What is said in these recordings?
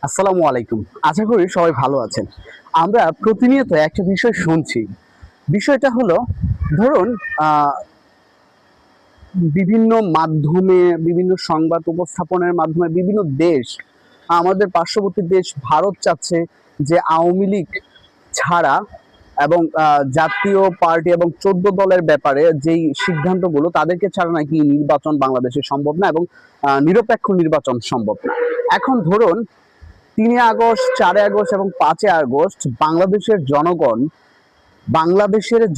আসসালামু আলাইকুম। আশা করি সবাই ভালো আছেন। আমরা প্রতিনিয়ত একটা বিষয় শুনছি। বিষয়টা হলো, ধরুন, আহ, বিভিন্ন মাধ্যমে, বিভিন্ন সংবাদ উপস্থাপনের মাধ্যমে বিভিন্ন দেশ, আমাদের পার্শ্ববর্তী দেশ ভারত চাচ্ছে যে আওয়ামী লীগ ছাড়া এবং জাতীয় পার্টি এবং 14 দলের ব্যাপারে যেই সিদ্ধান্তগুলো, তাদেরকে ছাড়া নাকি নির্বাচন বাংলাদেশে সম্ভব না এবং নিরপেক্ষ নির্বাচন সম্ভব না। এখন ধরুন, 3 আগস্ট, 4 আগস্ট এবং 5 আগস্ট বাংলাদেশের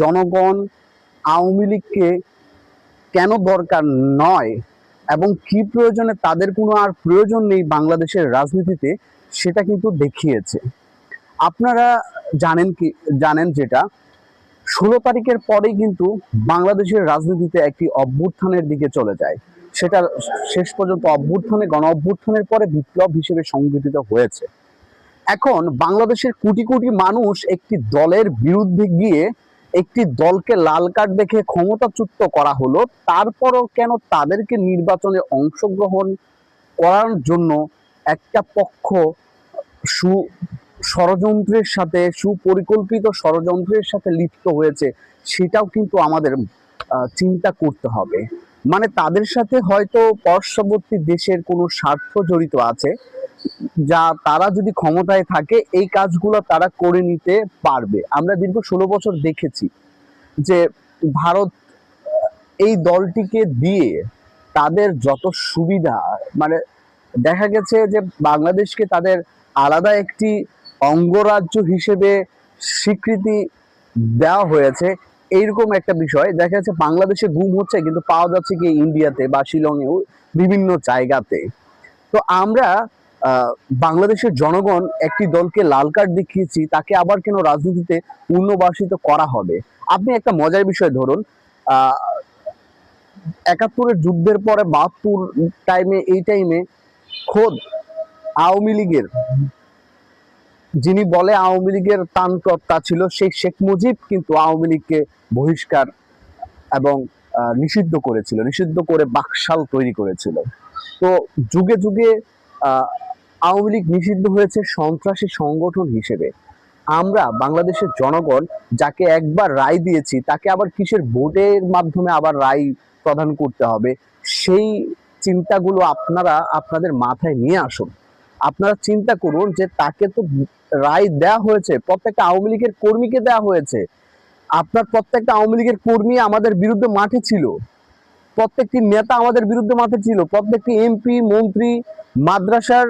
জনগণ আওয়ামী লীগকে কেন দরকার নয় এবং কি প্রয়োজনে তাদের কোনো আর প্রয়োজন নেই বাংলাদেশের রাজনীতিতে, সেটা কিন্তু দেখিয়েছে। আপনারা জানেন যেটা 16 তারিখের পরেই কিন্তু বাংলাদেশের রাজনীতিতে একটি অভ্যুত্থানের দিকে চলে যায়। সেটা শেষ পর্যন্ত গণ অভ্যুত্থানের পরে বিপ্লব হিসেবে সংগঠিত হয়েছে। এখন বাংলাদেশের কোটি কোটি মানুষ একটি দলের বিরুদ্ধে গিয়ে একটি দলকে লাল কার্ড দেখে ক্ষমতাচ্যুত করা হলো, তারপরও কেন তাদেরকে নির্বাচনে অংশগ্রহণ করার জন্য একটা পক্ষ সু সুপরিকল্পিত ষড়যন্ত্রের সাথে লিপ্ত হয়েছে, সেটাও কিন্তু আমাদের চিন্তা করতে হবে। মানে তাদের সাথে হয়তো পার্শ্ববর্তী দেশের কোনো স্বার্থ জড়িত আছে, যা তারা যদি ক্ষমতায় থাকে এই কাজগুলো তারা করে নিতে পারবে। আমরা দীর্ঘ 16 বছর দেখেছি যে ভারত এই দলটিকে দিয়ে তাদের যত সুবিধা, মানে দেখা গেছে যে বাংলাদেশকে তাদের আলাদা একটি অঙ্গরাজ্য হিসেবে স্বীকৃতি দেওয়া হয়েছে। এইরকম একটা বিষয় দেখা যাচ্ছে, বাংলাদেশে গুম হচ্ছে কিন্তু পাওয়া যাচ্ছে কি ইন্ডিয়াতে বা শিলংয়েও, বিভিন্ন জায়গাতে। তো আমরা আহ, বাংলাদেশের জনগণ একটি দলকে লাল কার্ড দেখিয়েছি, তাকে আবার কেন রাজনীতিতে পুনর্বাসিত করা হবে? আপনি একটা মজার বিষয় ধরুন, আহ 71-এর যুদ্ধের পরে 72 এই টাইমে খোদ আওয়ামী লীগের, যিনি বলে আওয়ামী লীগের ত্রাণকর্তা ছিল, সেই শেখ মুজিব কিন্তু আওয়ামী লীগকে বহিষ্কার এবং নিষিদ্ধ করে বাকশাল তৈরি করেছিল। তো যুগে যুগে আহ, আওয়ামী লীগ নিষিদ্ধ হয়েছে সন্ত্রাসী সংগঠন হিসেবে। আমরা বাংলাদেশের জনগণ যাকে একবার রায় দিয়েছি, তাকে আবার কিসের ভোটের মাধ্যমে আবার রায় প্রদান করতে হবে? সেই চিন্তাগুলো আপনারা আপনাদের মাথায় নিয়ে আসুন। আপনারা চিন্তা করুন যে তাকে তো রায় দেওয়া হয়েছে, প্রত্যেকটা আওয়ামী লীগের কর্মীকে দেওয়া হয়েছে। আপনার প্রত্যেকটা আওয়ামী লীগের কর্মী আমাদের বিরুদ্ধে মাঠে ছিল, প্রত্যেকটি নেতা আমাদের বিরুদ্ধে মাঠে ছিল, প্রত্যেকটি এমপি, মন্ত্রী, মাদ্রাসার